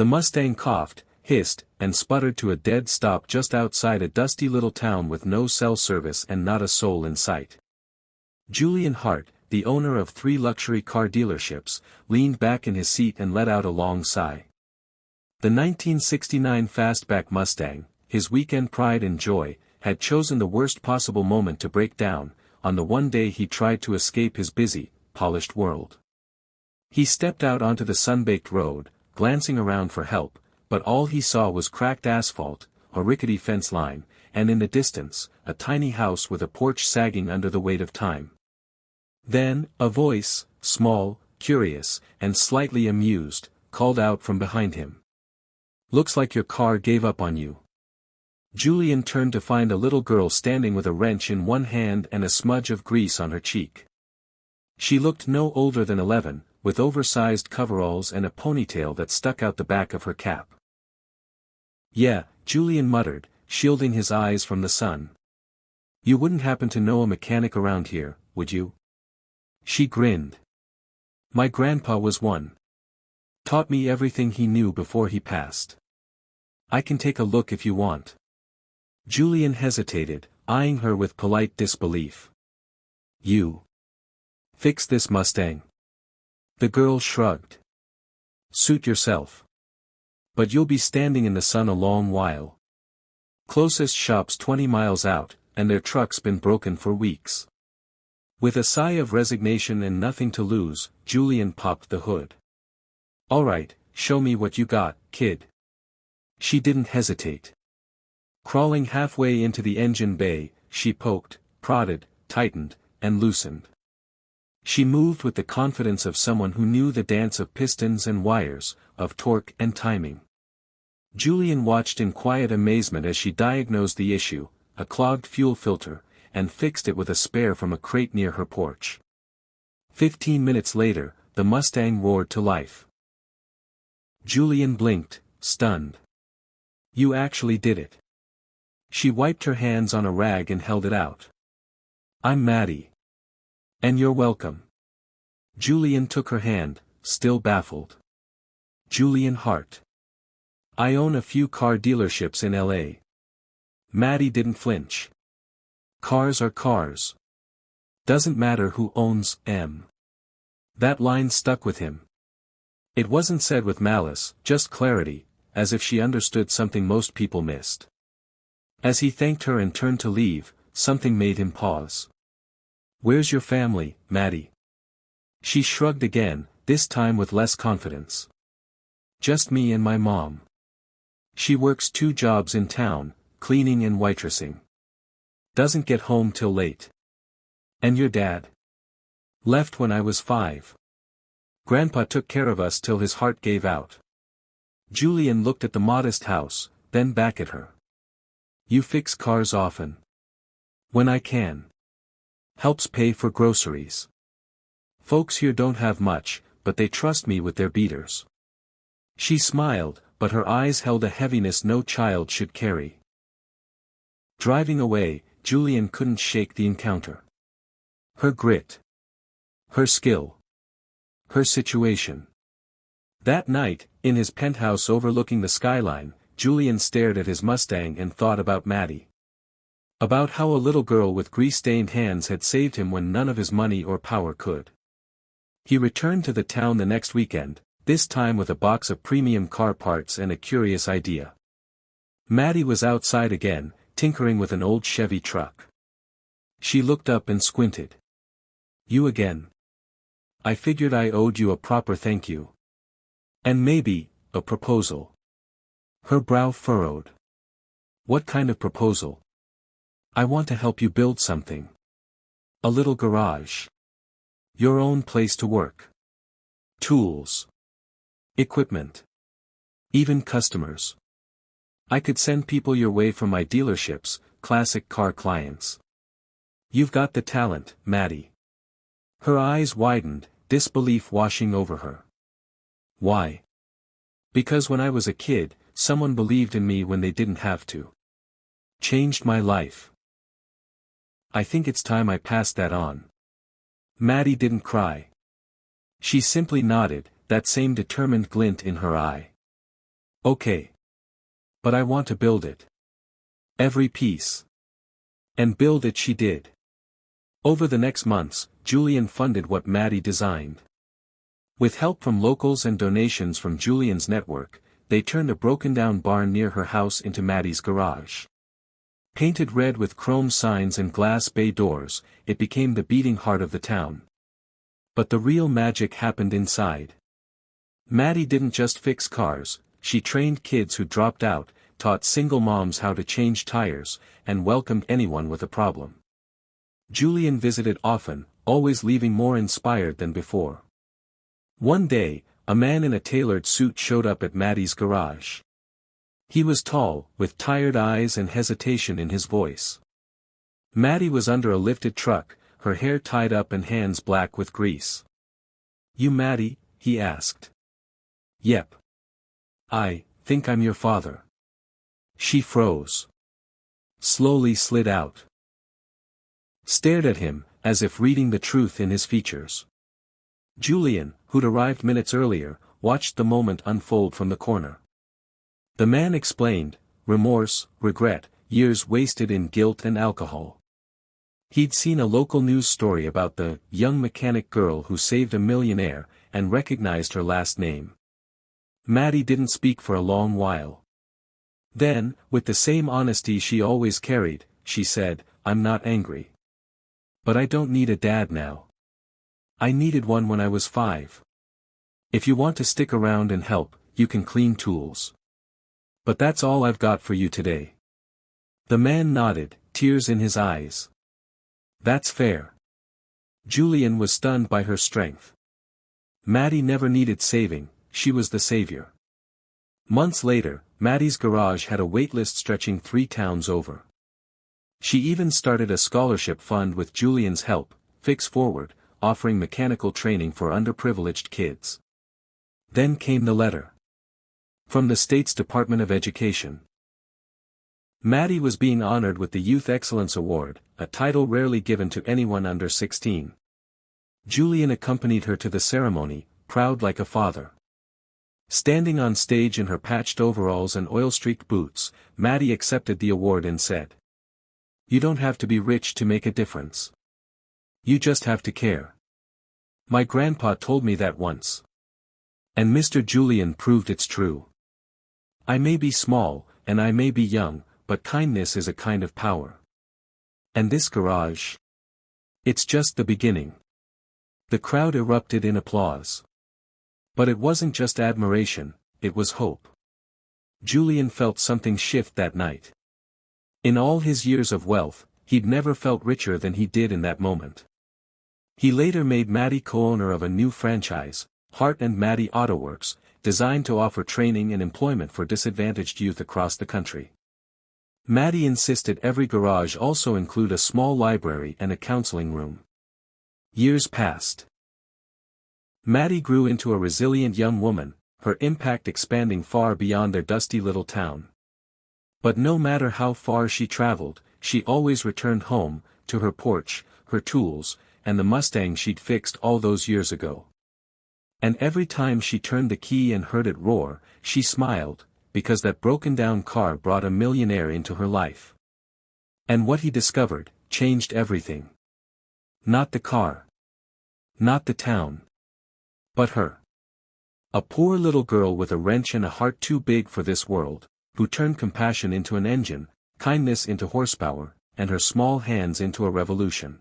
The Mustang coughed, hissed, and sputtered to a dead stop just outside a dusty little town with no cell service and not a soul in sight. Julian Hart, the owner of 3 luxury car dealerships, leaned back in his seat and let out a long sigh. The 1969 fastback Mustang, his weekend pride and joy, had chosen the worst possible moment to break down, on the one day he tried to escape his busy, polished world. He stepped out onto the sun-baked road, glancing around for help, but all he saw was cracked asphalt, a rickety fence line, and in the distance, a tiny house with a porch sagging under the weight of time. Then, a voice, small, curious, and slightly amused, called out from behind him. "Looks like your car gave up on you." Julian turned to find a little girl standing with a wrench in one hand and a smudge of grease on her cheek. She looked no older than 11, with oversized coveralls and a ponytail that stuck out the back of her cap. "Yeah," Julian muttered, shielding his eyes from the sun. "You wouldn't happen to know a mechanic around here, would you?" She grinned. "My grandpa was one. Taught me everything he knew before he passed. I can take a look if you want." Julian hesitated, eyeing her with polite disbelief. "You fix this Mustang?" The girl shrugged. "Suit yourself. But you'll be standing in the sun a long while. Closest shop's 20 miles out, and their truck's been broken for weeks." With a sigh of resignation and nothing to lose, Julian popped the hood. "All right, show me what you got, kid." She didn't hesitate. Crawling halfway into the engine bay, she poked, prodded, tightened, and loosened. She moved with the confidence of someone who knew the dance of pistons and wires, of torque and timing. Julian watched in quiet amazement as she diagnosed the issue, a clogged fuel filter, and fixed it with a spare from a crate near her porch. 15 minutes later, the Mustang roared to life. Julian blinked, stunned. "You actually did it." She wiped her hands on a rag and held it out. "I'm Maddie. And you're welcome." Julian took her hand, still baffled. "Julian Hart. I own a few car dealerships in L.A." Maddie didn't flinch. "Cars are cars. Doesn't matter who owns them." That line stuck with him. It wasn't said with malice, just clarity, as if she understood something most people missed. As he thanked her and turned to leave, something made him pause. "Where's your family, Maddie?" She shrugged again, this time with less confidence. "Just me and my mom. She works 2 jobs in town, cleaning and waitressing. Doesn't get home till late." "And your dad?" "Left when I was 5. Grandpa took care of us till his heart gave out." Julian looked at the modest house, then back at her. "You fix cars often?" "When I can. Helps pay for groceries. Folks here don't have much, but they trust me with their beaters." She smiled, but her eyes held a heaviness no child should carry. Driving away, Julian couldn't shake the encounter. Her grit. Her skill. Her situation. That night, in his penthouse overlooking the skyline, Julian stared at his Mustang and thought about Maddie. About how a little girl with grease-stained hands had saved him when none of his money or power could. He returned to the town the next weekend, this time with a box of premium car parts and a curious idea. Maddie was outside again, tinkering with an old Chevy truck. She looked up and squinted. "You again? I figured I owed you a proper thank you. And maybe, a proposal." Her brow furrowed. "What kind of proposal?" "I want to help you build something. A little garage. Your own place to work. Tools. Equipment. Even customers. I could send people your way from my dealerships, classic car clients. You've got the talent, Maddie." Her eyes widened, disbelief washing over her. "Why?" "Because when I was a kid, someone believed in me when they didn't have to. Changed my life. I think it's time I passed that on." Maddie didn't cry. She simply nodded, that same determined glint in her eye. Okay. But I want to build it. Every piece. And build it she did. Over the next months, Julian funded what Maddie designed. With help from locals and donations from Julian's network, they turned a broken-down barn near her house into Maddie's garage. Painted red with chrome signs and glass bay doors, it became the beating heart of the town. But the real magic happened inside. Maddie didn't just fix cars, she trained kids who dropped out, taught single moms how to change tires, and welcomed anyone with a problem. Julian visited often, always leaving more inspired than before. One day, a man in a tailored suit showed up at Maddie's garage. He was tall, with tired eyes and hesitation in his voice. Maddie was under a lifted truck, her hair tied up and hands black with grease. "You Maddie?" he asked. "Yep. I think I'm your father." She froze. Slowly slid out. Stared at him, as if reading the truth in his features. Julian, who'd arrived minutes earlier, watched the moment unfold from the corner. The man explained, remorse, regret, years wasted in guilt and alcohol. He'd seen a local news story about the young mechanic girl who saved a millionaire, and recognized her last name. Maddie didn't speak for a long while. Then, with the same honesty she always carried, she said, "I'm not angry. But I don't need a dad now. I needed one when I was 5. If you want to stick around and help, you can clean tools. But that's all I've got for you today." The man nodded, tears in his eyes. "That's fair." Julian was stunned by her strength. Maddie never needed saving, she was the savior. Months later, Maddie's garage had a waitlist stretching 3 towns over. She even started a scholarship fund with Julian's help, Fix Forward, offering mechanical training for underprivileged kids. Then came the letter. From the state's Department of Education. Maddie was being honored with the Youth Excellence Award, a title rarely given to anyone under 16. Julian accompanied her to the ceremony, proud like a father. Standing on stage in her patched overalls and oil-streaked boots, Maddie accepted the award and said, "You don't have to be rich to make a difference. You just have to care. My grandpa told me that once. And Mr. Julian proved it's true. I may be small, and I may be young, but kindness is a kind of power. And this garage? It's just the beginning." The crowd erupted in applause. But it wasn't just admiration, it was hope. Julian felt something shift that night. In all his years of wealth, he'd never felt richer than he did in that moment. He later made Maddie co-owner of a new franchise, Heart and Maddie Auto Works, designed to offer training and employment for disadvantaged youth across the country. Maddie insisted every garage also include a small library and a counseling room. Years passed. Maddie grew into a resilient young woman, her impact expanding far beyond their dusty little town. But no matter how far she traveled, she always returned home, to her porch, her tools, and the Mustang she'd fixed all those years ago. And every time she turned the key and heard it roar, she smiled, because that broken-down car brought a millionaire into her life. And what he discovered, changed everything. Not the car. Not the town. But her. A poor little girl with a wrench and a heart too big for this world, who turned compassion into an engine, kindness into horsepower, and her small hands into a revolution.